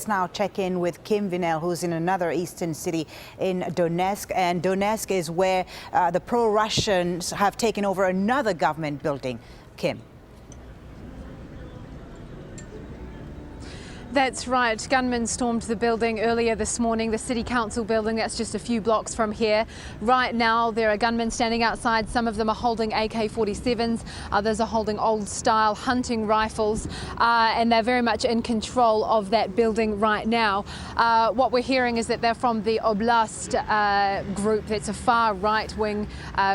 let's now check in with Kim Vinnell, who's in another eastern city in Donetsk. And Donetsk is where the pro-Russians have taken over another government building. Kim. That's right. Gunmen stormed the building earlier this morning, the City Council building that's just a few blocks from here. Right now, there are gunmen standing outside. Some of them are holding AK-47s, others are holding old-style hunting rifles, and they're very much in control of that building right now. What we're hearing is that they're from the Oblast group. It's a far right-wing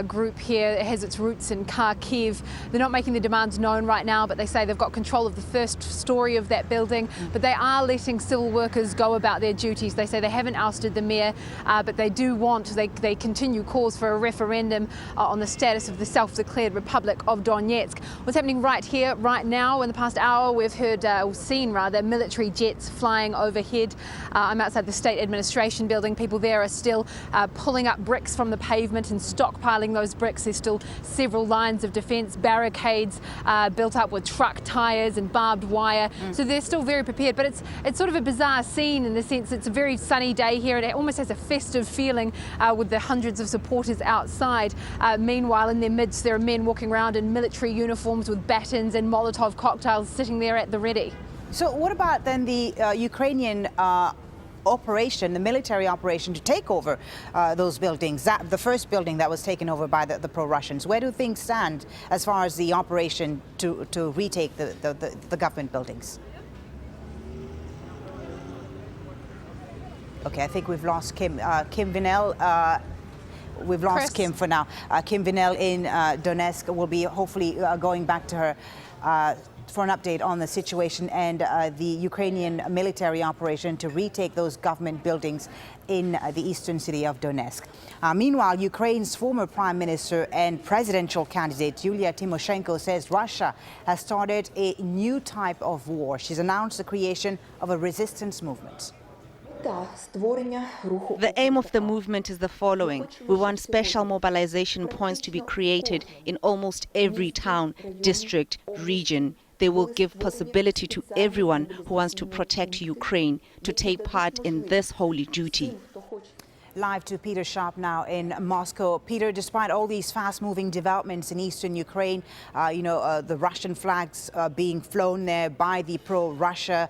group here. It has its roots in Kharkiv. They're not making the demands known right now, but they say they've got control of the first story of that building. But they are letting civil workers go about their duties. They say they haven't ousted the mayor, but they do want, they continue calls for a referendum on the status of the self-declared Republic of Donetsk. What's happening right here, right now, in the past hour, we've heard, seen rather, military jets flying overhead. I'm outside the state administration building. People there are still pulling up bricks from the pavement and stockpiling those bricks. There's still several lines of defence, barricades built up with truck tyres and barbed wire. So they're still very prepared. But it's sort of a bizarre scene in the sense it's a very sunny day here. It almost has a festive feeling with the hundreds of supporters outside. Meanwhile, in their midst, there are men walking around in military uniforms with batons and Molotov cocktails sitting there at the ready. So what about then the Ukrainian operation, the military operation to take over those buildings, the first building that was taken over by the pro-Russians? Where do things stand as far as the operation to retake the government buildings? Okay, I think we've lost Kim. Kim Vinnell, we've lost Chris. Kim for now. Kim Vinnell in Donetsk will be hopefully going back to her for an update on the situation and the Ukrainian military operation to retake those government buildings in the eastern city of Donetsk. Meanwhile, Ukraine's former prime minister and presidential candidate Yulia Tymoshenko says Russia has started a new type of war. She's announced the creation of a resistance movement. The aim of the movement is the following. We want special mobilization points to be created in almost every town, district, region. They will give possibility to everyone who wants to protect Ukraine to take part in this holy duty. Live to Peter Sharp now in Moscow. Peter, despite all these fast-moving developments in eastern Ukraine, the Russian flags being flown there by the pro-Russia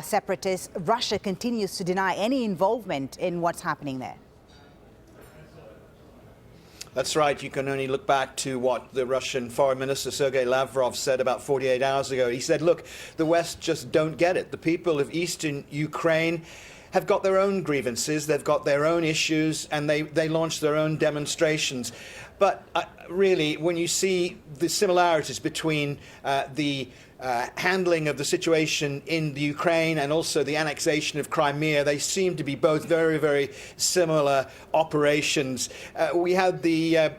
separatists, Russia continues to deny any involvement in what's happening there. That's right. You can only look back to what the Russian Foreign Minister Sergei Lavrov said about 48 hours ago. He said, look, the West just don't get it. The people of eastern Ukraine have got their own grievances, they've got their own issues, and they launch their own demonstrations. But really, when you see the similarities between the handling of the situation in the Ukraine and also the annexation of Crimea, they seem to be both very, very similar operations. We had the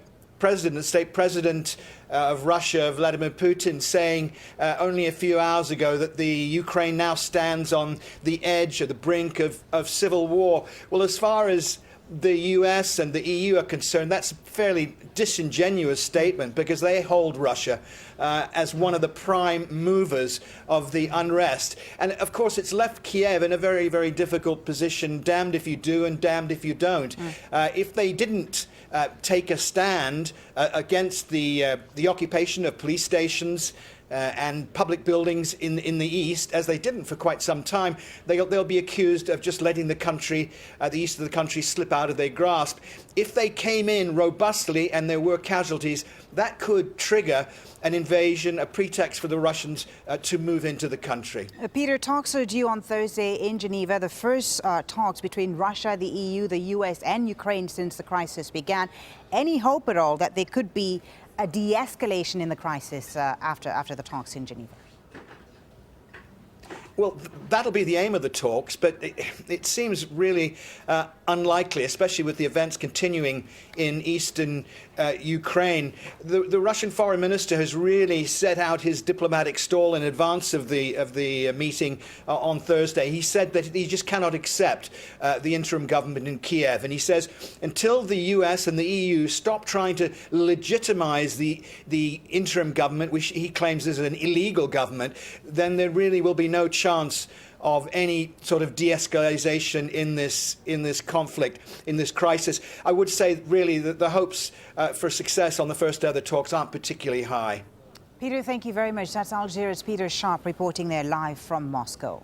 state president of Russia, Vladimir Putin, saying only a few hours ago that the Ukraine now stands on the edge or the brink of civil war. Well, as far as the US and the EU are concerned, that's a fairly disingenuous statement because they hold Russia as one of the prime movers of the unrest. And of course, it's left Kiev in a very, very difficult position, damned if you do and damned if you don't. If they didn't take a stand against the occupation of police stations and public buildings in the east, as they didn't for quite some time, they'll be accused of just letting the country, the east of the country, slip out of their grasp. If they came in robustly and there were casualties, that could trigger an invasion, a pretext for the Russians to move into the country. Peter, talks are due on Thursday in Geneva, the first talks between Russia, the EU, the US and Ukraine since the crisis began. Any hope at all that there could be a de-escalation in the crisis after the talks in Geneva? Well, that'll be the aim of the talks, but it seems really unlikely, especially with the events continuing in eastern Ukraine. The Russian foreign minister has really set out his diplomatic stall in advance of the meeting on Thursday. He said that he just cannot accept the interim government in Kiev, and he says until the US and the EU stop trying to legitimize the interim government, which he claims is an illegal government, then there really will be no chance of any sort of de-escalation in this conflict, in this crisis. I would say really that the hopes for success on the first day of the talks aren't particularly high. Peter, thank you very much. That's Al Jazeera's Peter Sharp reporting there live from Moscow.